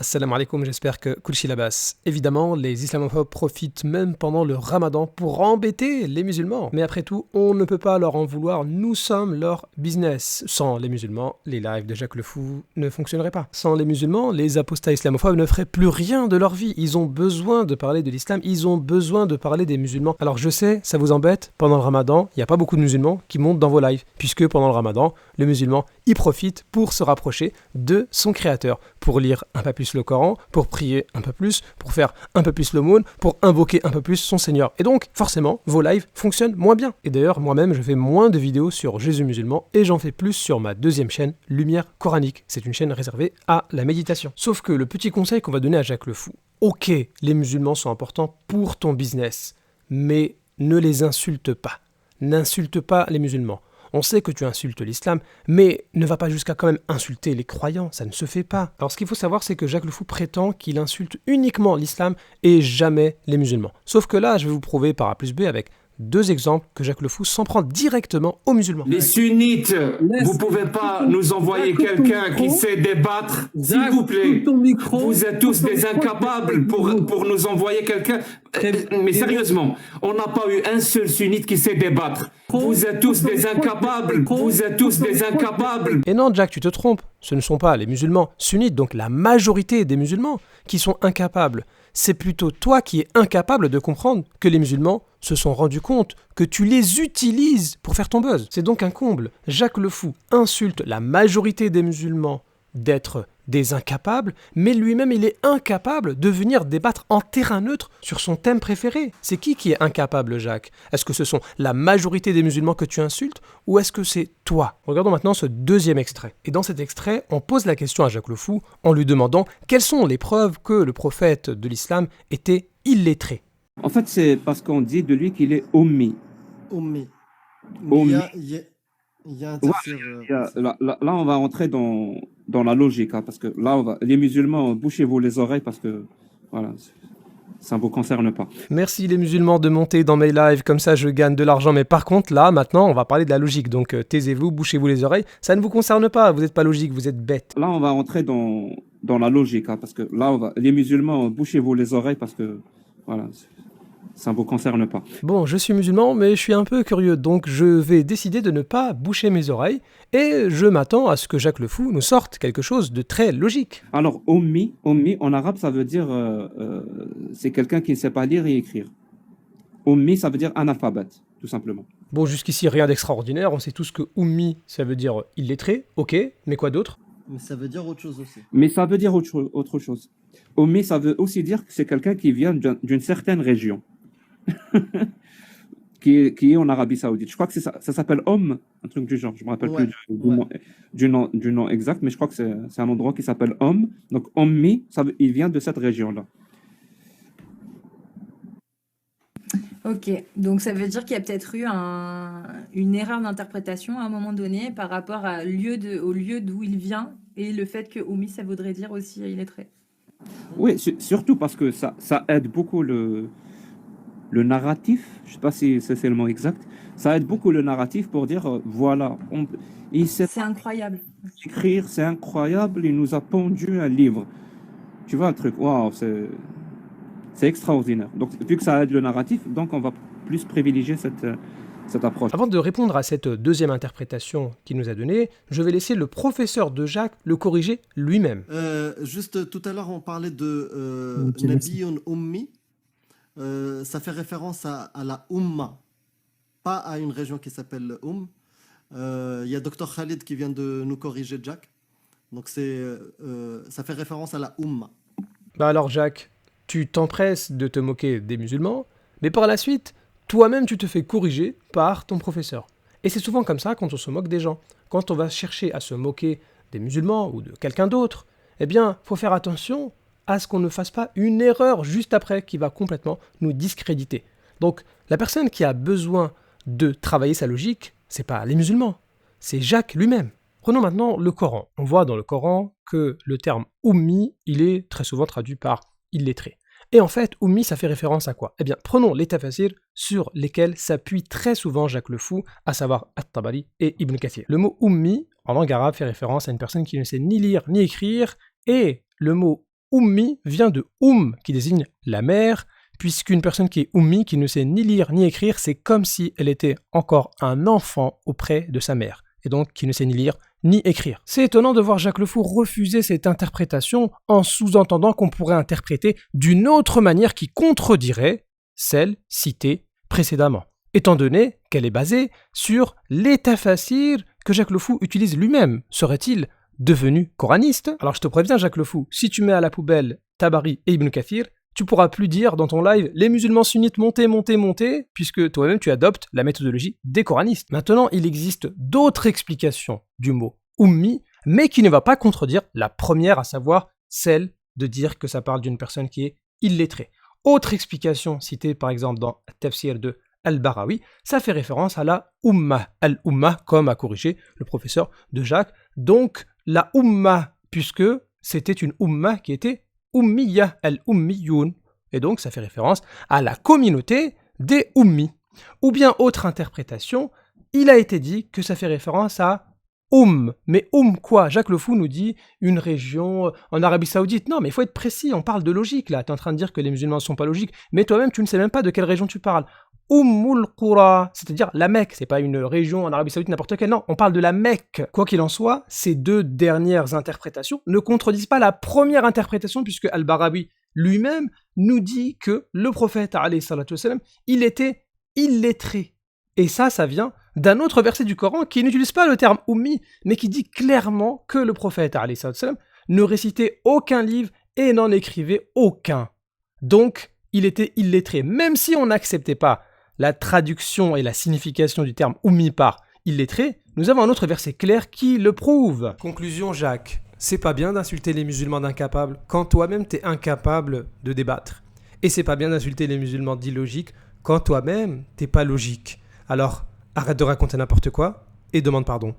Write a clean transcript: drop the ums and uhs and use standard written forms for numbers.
Assalamu alaikum, j'espère que Kulshi Labas. Évidemment, les islamophobes profitent même pendant le ramadan pour embêter les musulmans. Mais après tout, on ne peut pas leur en vouloir, nous sommes leur business. Sans les musulmans, les lives de Jacques le Fou ne fonctionneraient pas. Sans les musulmans, les apostats islamophobes ne feraient plus rien de leur vie. Ils ont besoin de parler de l'islam, ils ont besoin de parler des musulmans. Alors je sais, ça vous embête, pendant le ramadan, il n'y a pas beaucoup de musulmans qui montent dans vos lives, puisque pendant le ramadan, le musulman y profite pour se rapprocher de son créateur, pour lire un peu plus le Coran, pour prier un peu plus, pour faire un peu plus l'aumône, pour invoquer un peu plus son Seigneur. Et donc, forcément, vos lives fonctionnent moins bien. Et d'ailleurs, moi-même, je fais moins de vidéos sur Jésus musulman et j'en fais plus sur ma deuxième chaîne, Lumière Coranique. C'est une chaîne réservée à la méditation. Sauf que le petit conseil qu'on va donner à Jacques le Fou, ok, les musulmans sont importants pour ton business, mais ne les insulte pas. N'insulte pas les musulmans. On sait que tu insultes l'islam, mais ne va pas jusqu'à quand même insulter les croyants, ça ne se fait pas. Alors ce qu'il faut savoir, c'est que Jacques le Fou prétend qu'il insulte uniquement l'islam et jamais les musulmans. Sauf que là, je vais vous prouver par A plus B avec deux exemples que Jacques le Fou s'en prend directement aux musulmans. Les sunnites, vous pouvez pas nous envoyer quelqu'un qui sait débattre, s'il vous plaît. Vous êtes tous des incapables pour nous envoyer quelqu'un. Mais sérieusement, on n'a pas eu un seul sunnite qui sait débattre. Vous êtes tous des incapables. Vous êtes tous des incapables. Et non, Jack, tu te trompes. Ce ne sont pas les musulmans sunnites, donc la majorité des musulmans, qui sont incapables. C'est plutôt toi qui es incapable de comprendre que les musulmans se sont rendus compte que tu les utilises pour faire ton buzz. C'est donc un comble. Jacques le Fou insulte la majorité des musulmans d'être des incapables, mais lui-même il est incapable de venir débattre en terrain neutre sur son thème préféré. C'est qui est incapable, Jacques? Est-ce que ce sont la majorité des musulmans que tu insultes, ou est-ce que c'est toi? Regardons maintenant ce deuxième extrait. Et dans cet extrait, on pose la question à Jacques le Fou en lui demandant quelles sont les preuves que le prophète de l'islam était illettré. En fait, c'est parce qu'on dit de lui qu'il est ommi. Ummi. Ummi. Il y a un Ouais, tafsir, là, on va entrer dans la logique, hein, parce que là, les musulmans, bouchez-vous les oreilles parce que voilà, ça ne vous concerne pas. Merci les musulmans de monter dans mes lives, comme ça je gagne de l'argent. Mais par contre, là, maintenant, on va parler de la logique. Donc taisez-vous, bouchez-vous les oreilles. Ça ne vous concerne pas, vous n'êtes pas logique, vous êtes bête. Là, on va entrer dans la logique, hein, parce que là, les musulmans, bouchez-vous les oreilles parce que voilà, ça ne vous concerne pas. Bon, je suis musulman, mais je suis un peu curieux, donc je vais décider de ne pas boucher mes oreilles, et je m'attends à ce que Jacques le Fou nous sorte quelque chose de très logique. Alors, ommi en arabe, ça veut dire c'est quelqu'un qui ne sait pas lire et écrire. Ommi, ça veut dire analphabète, tout simplement. Bon, jusqu'ici, rien d'extraordinaire, on sait tous que ummi, ça veut dire illettré, ok, mais quoi d'autre? mais ça veut dire autre chose aussi. Mais ça veut dire autre chose. Ommi, ça veut aussi dire que c'est quelqu'un qui vient d'une certaine région. qui est en Arabie Saoudite. Je crois que c'est ça. Ça s'appelle un truc du genre. Je me rappelle Ouais, plus ouais. du nom exact, mais je crois que c'est un endroit qui s'appelle Donc Ommi, il vient de cette région-là. Ok, donc ça veut dire qu'il y a peut-être eu une erreur d'interprétation à un moment donné par rapport au lieu d'où il vient et le fait que Oumi, ça voudrait dire aussi illettré. Oui, surtout parce que ça aide beaucoup le narratif. Je ne sais pas si c'est le mot exact. Ça aide beaucoup le narratif pour dire voilà, il sait C'est incroyable. écrire, c'est incroyable, il nous a pondu un livre. Tu vois un truc, waouh, c'est extraordinaire. Donc, vu que ça aide le narratif, donc on va plus privilégier cette approche. Avant de répondre à cette deuxième interprétation qu'il nous a donnée, je vais laisser le professeur de Jacques le corriger lui-même. Juste tout à l'heure, on parlait de Ok, merci. Nabiyun Ummi. Ça fait référence à la Umma, pas à une région qui s'appelle Il y a Dr Khalid qui vient de nous corriger, Jack. Donc ça fait référence à la Umma. Bah alors Jacques, tu t'empresses de te moquer des musulmans, mais par la suite, toi-même tu te fais corriger par ton professeur. Et c'est souvent comme ça quand on se moque des gens. Quand on va chercher à se moquer des musulmans ou de quelqu'un d'autre, eh bien, faut faire attention à ce qu'on ne fasse pas une erreur juste après qui va complètement nous discréditer. Donc, la personne qui a besoin de travailler sa logique, c'est pas les musulmans, c'est Jacques lui-même. Prenons maintenant le Coran. On voit dans le Coran que le terme ummi, il est très souvent traduit par illettré. Et en fait, ummi, ça fait référence à quoi? Eh bien, prenons les tafasirs sur lesquels s'appuie très souvent Jacques le Fou, à savoir At-Tabari et Ibn Kathir. Le mot ummi, en langue arabe, fait référence à une personne qui ne sait ni lire ni écrire, et le mot ummi vient de qui désigne la mère, puisqu'une personne qui est ummi, qui ne sait ni lire ni écrire, c'est comme si elle était encore un enfant auprès de sa mère, et donc qui ne sait ni lire ni écrire. C'est étonnant de voir Jacques Le Fou refuser cette interprétation en sous-entendant qu'on pourrait interpréter d'une autre manière qui contredirait celle citée précédemment, étant donné qu'elle est basée sur les tafasirs que Jacques Le Fou utilise lui-même. Serait-il devenu coraniste? Alors je te préviens Jacques Le Fou, si tu mets à la poubelle Tabari et Ibn Kathir, tu pourras plus dire dans ton live « Les musulmans sunnites, montez, montez, montez », puisque toi-même tu adoptes la méthodologie des coranistes. Maintenant, il existe d'autres explications du mot « ummi », mais qui ne va pas contredire la première, à savoir celle de dire que ça parle d'une personne qui est illettrée. Autre explication citée par exemple dans le tafsir de Al-Barawi, ça fait référence à la Ummah, Al-Ummah, comme a corrigé le professeur de Jacques. Donc la Ummah, puisque c'était une Ummah qui était Ummiya, Al-Ummiyoun. Et donc ça fait référence à la communauté des Ummis. Ou bien autre interprétation, il a été dit que ça fait référence à Mais quoi? Jacques Le Fou nous dit une région en Arabie Saoudite. Non, mais il faut être précis, on parle de logique là. Tu es en train de dire que les musulmans ne sont pas logiques, mais toi-même tu ne sais même pas de quelle région tu parles. Qura, c'est-à-dire la Mecque, c'est pas une région en Arabie Saoudite n'importe quelle, non, on parle de la Mecque. Quoi qu'il en soit, ces deux dernières interprétations ne contredisent pas la première interprétation, puisque Al-Barawi lui-même nous dit que le prophète, alayhi salatu wassalam, il était illettré. Et ça vient d'un autre verset du Coran qui n'utilise pas le terme ummi, mais qui dit clairement que le prophète, alayhi salatu wassalam, ne récitait aucun livre et n'en écrivait aucun. Donc, il était illettré, même si on n'acceptait pas la traduction et la signification du terme ummi par illettré, nous avons un autre verset clair qui le prouve. Conclusion Jacques, c'est pas bien d'insulter les musulmans d'incapables quand toi-même t'es incapable de débattre. Et c'est pas bien d'insulter les musulmans d'illogiques quand toi-même t'es pas logique. Alors arrête de raconter n'importe quoi et demande pardon.